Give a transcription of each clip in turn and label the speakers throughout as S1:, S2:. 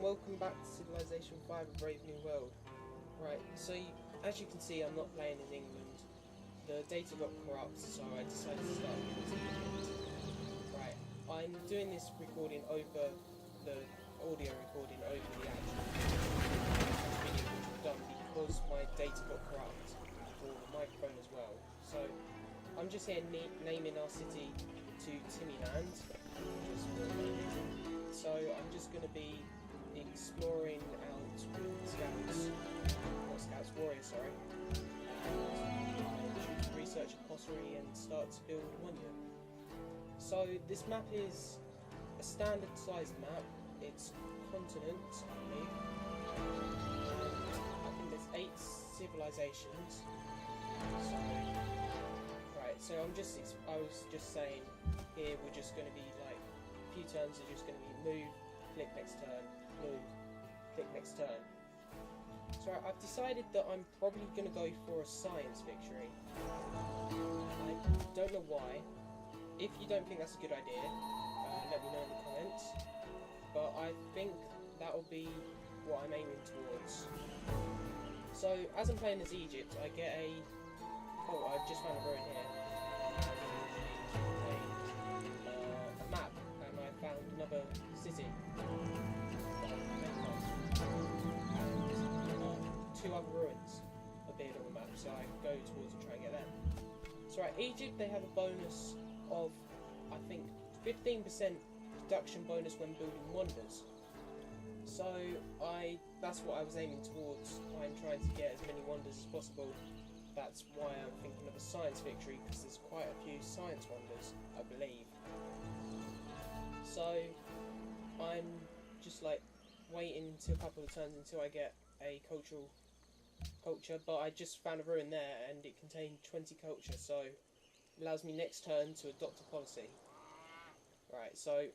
S1: welcome back to Civilization 5 of Brave New World. Right, so as you can see, I'm not playing in England. The data got corrupt, so I decided to start using it. Right, I'm doing this recording over the audio recording over the actual video which I've done because my data got corrupt for the microphone as well. So I'm just here naming our city to Timmyland, just for a moment. So I'm just going to be exploring out with warriors, sorry, and research pottery and start to build a monument. So this map is a standard sized map, it's continents, I believe, and I think there's 8 civilizations. So, right, so I was just saying, here we're just going to be like, a few turns are just going to be move, click next turn, move, click next turn. So I've decided that I'm probably going to go for a science victory. I don't know why. If you don't think that's a good idea, let me know in the comments. But I think that'll be what I'm aiming towards. So as I'm playing as Egypt, I get a... Oh, I just found a ruin here. A map, and I found another city. And 2 other ruins appeared on the map, so I go towards and try and get them. So at Egypt, they have a bonus of, I think, 15% production bonus when building wonders. So that's what I was aiming towards. I'm trying to get as many wonders as possible. That's why I'm thinking of a science victory, because there's quite a few science wonders, I believe. So I'm just like waiting to a couple of turns until I get a culture, but I just found a ruin there and it contained 20 culture, so it allows me next turn to adopt a policy. Right, so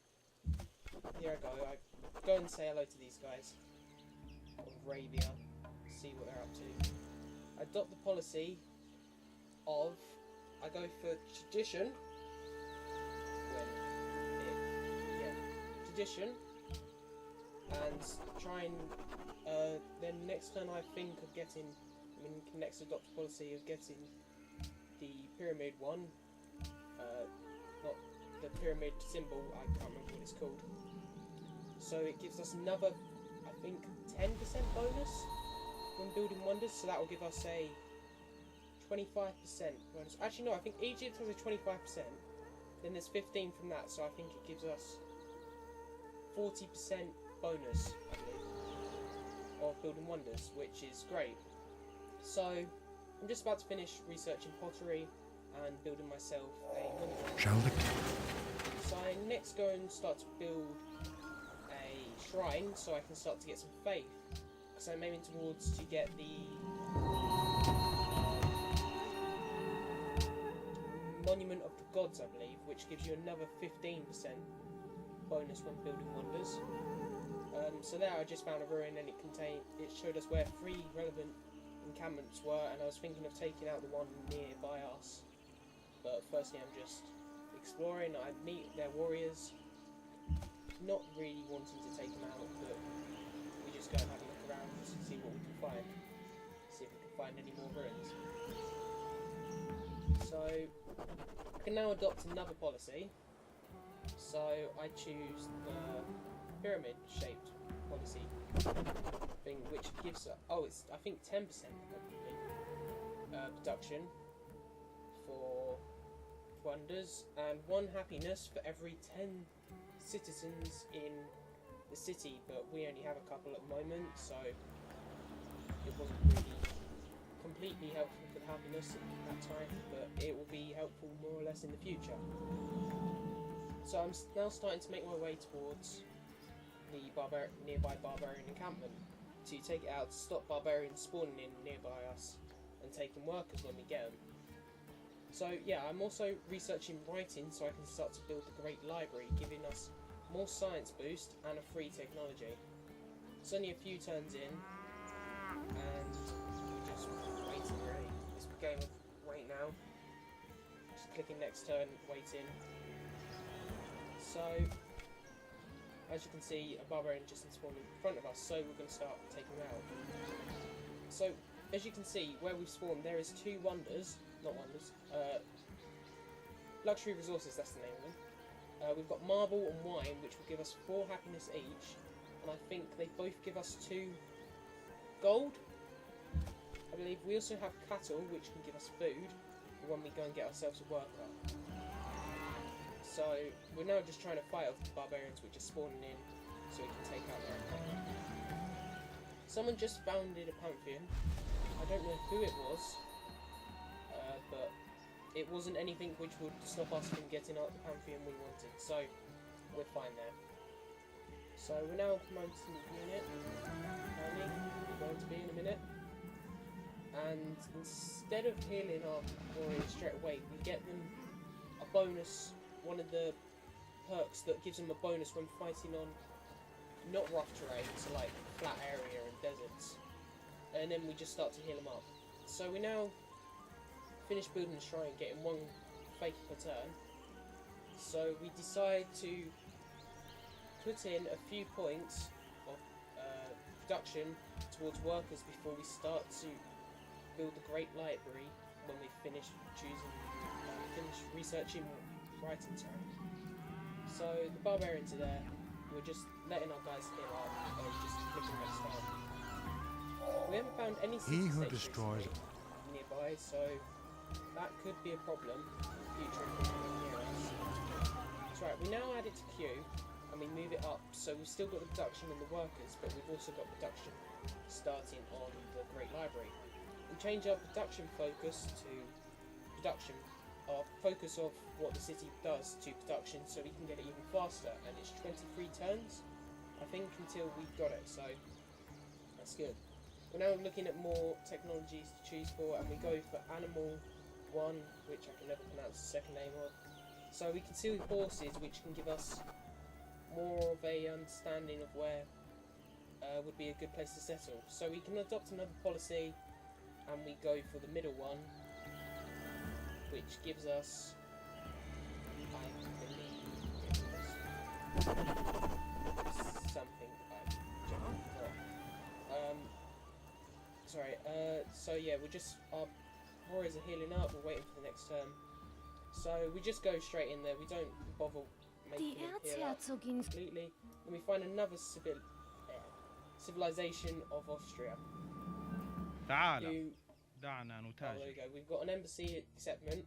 S1: here I go. I go and say hello to these guys of Arabia, see what they're up to. I adopt the policy of, I go for tradition, tradition, and try and then next turn I think of getting, next adopt a policy of getting the pyramid one, not the pyramid symbol, I can't remember what it's called. So it gives us another, I think, 10% bonus when building wonders, so that will give us a 25% bonus. Actually no, I think Egypt has a 25%, then there's 15 from that, so I think it gives us 40% bonus, I believe, of building wonders, which is great. So I'm just about to finish researching pottery and building myself a monument. So I next go and start to build a shrine so I can start to get some faith, because I'm aiming towards to get the Monument of the Gods, I believe, which gives you another 15% bonus when building wonders. So there I just found a ruin and it showed us where 3 relevant encampments were, and I was thinking of taking out the one nearby us. But firstly I'm just exploring. I meet their warriors, not really wanting to take them out, but we just go and have a look around and see what we can find. See if we can find any more ruins. So I can now adopt another policy. So I choose the pyramid shaped policy thing, which gives it's I think 10% production for wonders and 1 happiness for every 10 citizens in the city, but we only have a couple at the moment, so it wasn't really completely helpful for the happiness at that time, but it will be helpful more or less in the future. So I'm now starting to make my way towards the nearby barbarian encampment to take it out to stop barbarians spawning in nearby us and taking workers when we get them. So yeah, I'm also researching writing so I can start to build the Great Library, giving us more science boost and a free technology. It's only a few turns in and we're just waiting really. It's a game of wait now. Just clicking next turn, waiting. So as you can see, a barbarian just spawned in front of us, so we're going to start taking them out. So, as you can see, where we've spawned, there is two wonders, not wonders, luxury resources, that's the name of them. We've got marble and wine, which will give us 4 happiness each, and I think they both give us 2 gold. I believe we also have cattle, which can give us food when we go and get ourselves a worker. So we're now just trying to fight off the barbarians which are spawning in, so we can take out their empire. Someone just founded a pantheon. I don't know who it was, but it wasn't anything which would stop us from getting out the pantheon we wanted, so we're fine there. So we're now promoting the unit. Apparently, we're going to be in a minute. And instead of healing our warriors straight away, we get them a bonus, one of the perks that gives them a bonus when fighting on not rough terrain, so like flat area and deserts. And then we just start to heal them up. So we now finish building the shrine, getting 1 faith per turn. So we decide to put in a few points of production towards workers before we start to build the great library when we finish finish researching writing terrain. So the barbarians are there. We're just letting our guys heal up and just clicking red start. We haven't found any city states nearby, so that could be a problem in the future if they're near us. That's right, we now add it to queue and we move it up, so we've still got the production and the workers, but we've also got production starting on the Great Library. We change our production focus to production, our focus of what the city does to production, so we can get it even faster, and it's 23 turns, I think, until we've got it, so that's good. We're now looking at more technologies to choose for, and we go for Animal 1, which I can never pronounce the second name of. So we can see horses, which can give us more of a understanding of where would be a good place to settle. So we can adopt another policy, and we go for the middle one, which gives us, I believe, something. So yeah, we're just, our warriors are healing up, we're waiting for the next turn. So we just go straight in there, we don't bother making them heal up completely. And we find another civilization of Austria. There we go, we've got an embassy acceptment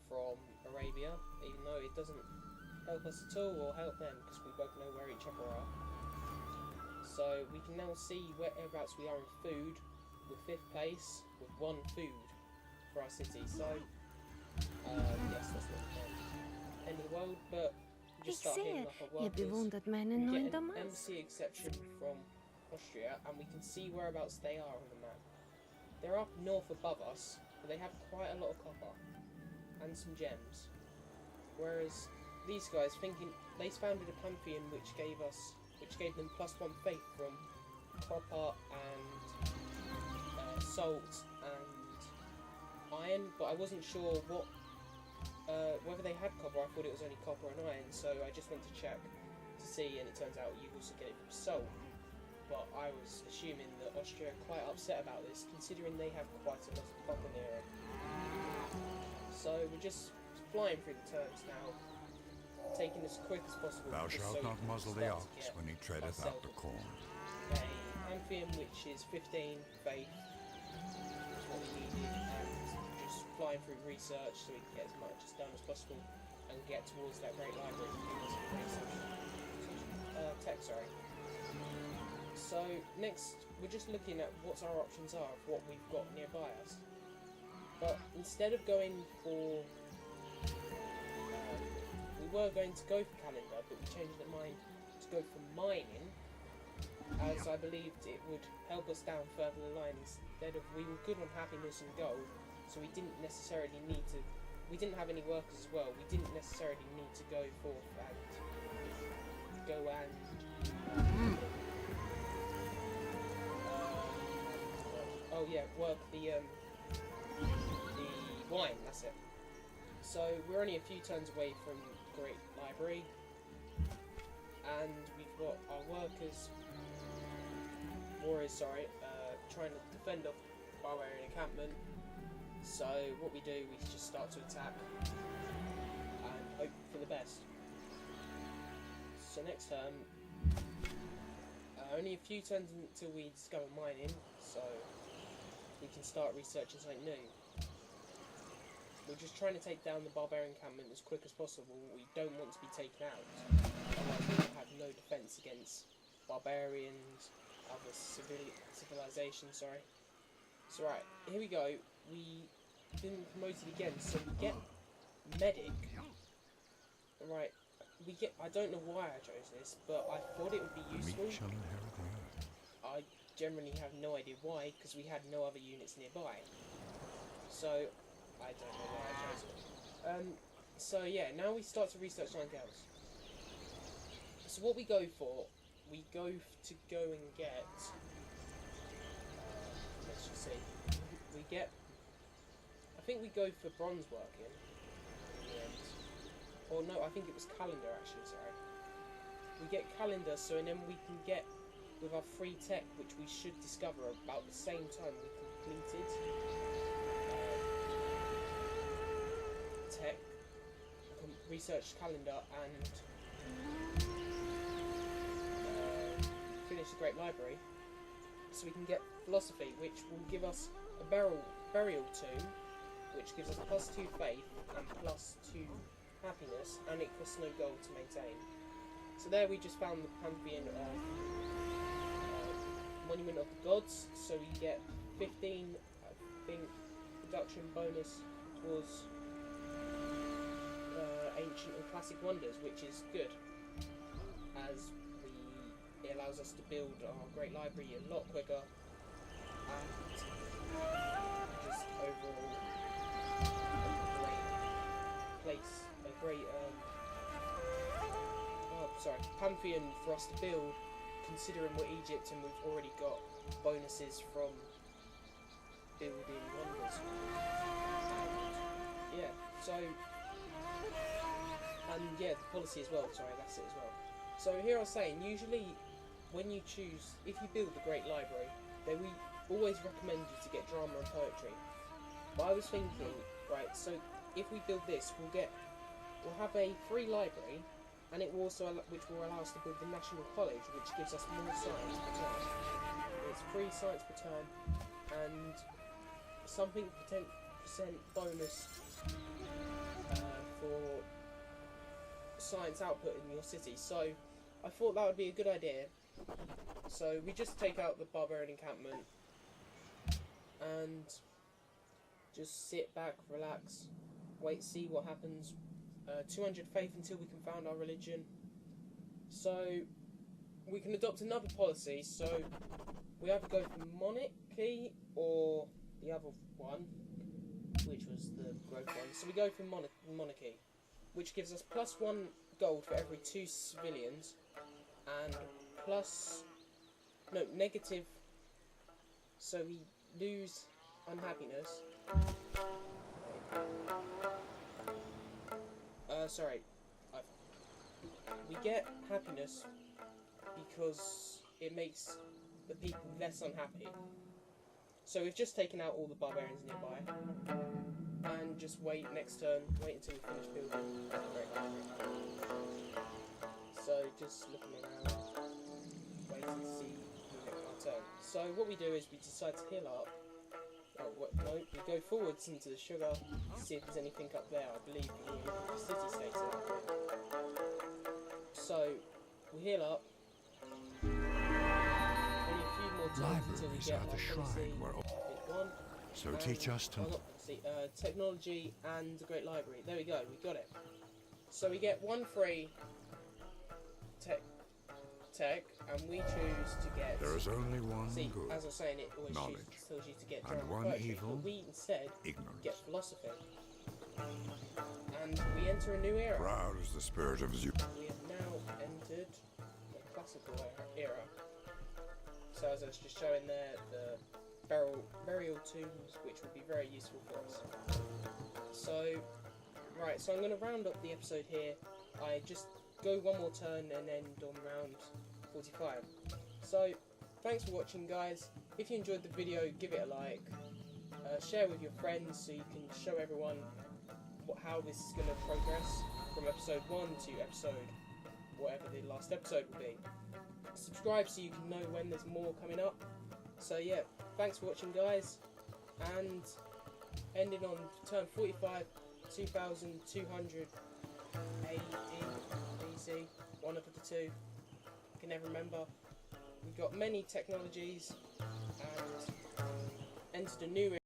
S1: from Arabia, even though it doesn't help us at all or help them, because we both know where each other are. So we can now see whereabouts we are in food. We're 5th place with 1 food for our city, so yes, that's not the end of the world, but we just start healing up our workers. We get an embassy exception from Austria, and we can see whereabouts they are on the map. They're up north above us, but they have quite a lot of copper and some gems, whereas these guys, thinking they founded a pantheon which gave them +1 faith from copper and salt and iron, but I wasn't sure what whether they had copper. I thought it was only copper and iron, so I just went to check to see, and it turns out you also get it from salt. But I was assuming that Austria are quite upset about this, considering they have quite a lot of copper near it. So we're just flying through the turns now, taking as quick as possible.
S2: Thou shalt not muzzle the ox when he treadeth out the corn.
S1: A pantheon which is 15 faith is what we needed, and just flying through research so we can get as much as done as possible and get towards that great library. Sorry. So next we're just looking at what our options are of what we've got nearby us. But instead of going for we were going to go for calendar, but we changed our mind to go for mining, as I believed it would help us down further the line. Instead of, we were good on happiness and gold, so we didn't necessarily need to, we didn't have any workers as well, we didn't necessarily need to go forth and work the wine, that's it. So we're only a few turns away from Great Library, and we've got our warriors, trying to defend off barbarian encampment. So what we do, we just start to attack and hope for the best. So next turn, only a few turns until we discover mining, so we can start researching something new. We're just trying to take down the barbarian encampment as quick as possible. We don't want to be taken out, otherwise we will have no defence against barbarians, other civilizations, sorry. So right, here we go. We've been promoted again, so we get medic. Right, I don't know why I chose this, but I thought it would be useful.
S2: Meat shall inherit the earth.
S1: I generally have no idea why, because we had no other units nearby. So I don't know why I chose it. So yeah, now we start to research something else. So what we go for, we go and get. Let's just see. We get. I think we go for bronze working in the end. Or no, I think it was calendar actually. Sorry. We get calendar, so and then we can get with our free tech, which we should discover about the same time we completed tech, research calendar, and finish the Great Library. So we can get philosophy, which will give us a burial tomb, which gives us +2 faith and +2 happiness, and it costs no gold to maintain. So there we just found the pantheon of Monument of the Gods, so we get 15, I think, production bonus towards ancient and classic wonders, which is good, as it allows us to build our great library a lot quicker, and just overall a great pantheon for us to build, considering we're Egypt and we've already got bonuses from building wonders. And yeah, so, and yeah, the policy as well, sorry, that's it as well. So here I was saying, usually when you choose, if you build the Great Library, then we always recommend you to get drama and poetry. But I was thinking, right, so if we build this, we'll have a free library, and it will also which will allow us to build the National College, which gives us more science per term. It's free science per term, and something percent bonus for science output in your city. So I thought that would be a good idea. So we just take out the barbarian encampment and just sit back, relax, wait, see what happens. 200 faith until we can found our religion. So we can adopt another policy. So we either go for monarchy or the other one, which was the growth one. So we go for monarchy, which gives us +1 gold for every 2 civilians, and negative. So we lose unhappiness. We get happiness because it makes the people less unhappy. So we've just taken out all the barbarians nearby, and just wait next turn, wait until we finish building the Great Library. So just looking around, waiting to see our turn. So what we do is we decide to heal up. No, we go forwards into the sugar to see if there's anything up there. I believe the city states are up there. So we heal up. Only a few more turns until we get our policy.
S2: So teach us to
S1: technology and the Great Library. There we go. We got it. So we get 1 free tech, and we choose to get.
S2: There is only one good.
S1: As I was saying, it always
S2: knowledge,
S1: tells you to get
S2: and one
S1: poetry,
S2: evil,
S1: but we instead
S2: ignorance.
S1: get philosophy, and we enter a new era.
S2: Proud is the spirit of Zeus.
S1: We have now entered the classical era. So as I was just showing there, the burial tombs, which would be very useful for us. So, right, so I'm going to round up the episode here. I just go one more turn and end on round 45. So, thanks for watching, guys. If you enjoyed the video, give it a like. Share with your friends so you can show everyone how this is going to progress from episode 1 to episode whatever the last episode will be. Subscribe so you can know when there's more coming up. So yeah, thanks for watching, guys, and ending on turn 45, 2200 AD, BC, one of the two, I can never remember. We've got many technologies and entered a new